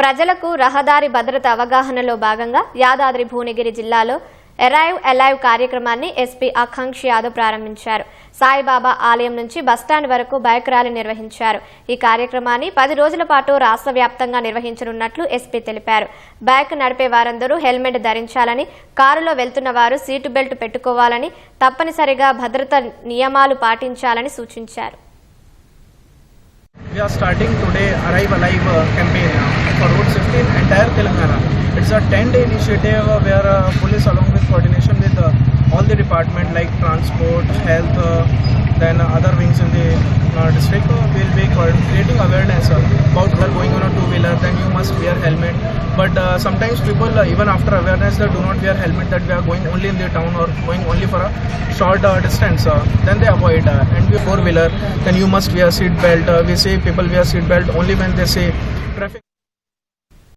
ప్రజలకు రహదారి భద్రత అవగాహనలో భాగంగా యాదాద్రి భువనగిరి జిల్లాలో అరైవ్ అలైవ్ కార్యక్రమాన్ని ఎస్పీ ఆకాంక్ష యాదవ్ ప్రారంభించారు. సాయిబాబా ఆలయం నుంచి బస్టాండ్ వరకు బైక్ ర్యాలీ నిర్వహించారు. ఈ కార్యక్రమాన్ని 10 రోజుల పాటు రాష్ట్ర వ్యాప్తంగా నిర్వహించనున్నట్లు ఎస్పీ తెలిపారు. బైక్ నడిపే వారందరూ హెల్మెట్ ధరించాలని, కారులో వెళ్తున్న వారు సీటు బెల్ట్ పెట్టుకోవాలని, తప్పనిసరిగా భద్రత నియమాలు పాటించాలని సూచించారు. We are starting today Arrive Alive campaign for road safety in entire Telangana. It's a 10-day initiative where police, along with coordination with all the department like transport, health, then other wings in the district, will be creating awareness about going on a two-wheeler. Then you must wear helmet. But sometimes people, even after awareness, they do not wear helmet. That we are going only in the town or going only for a short distance. Then they avoid. And we four-wheeler, then you must wear seat belt. We say people wear seat belt only when they say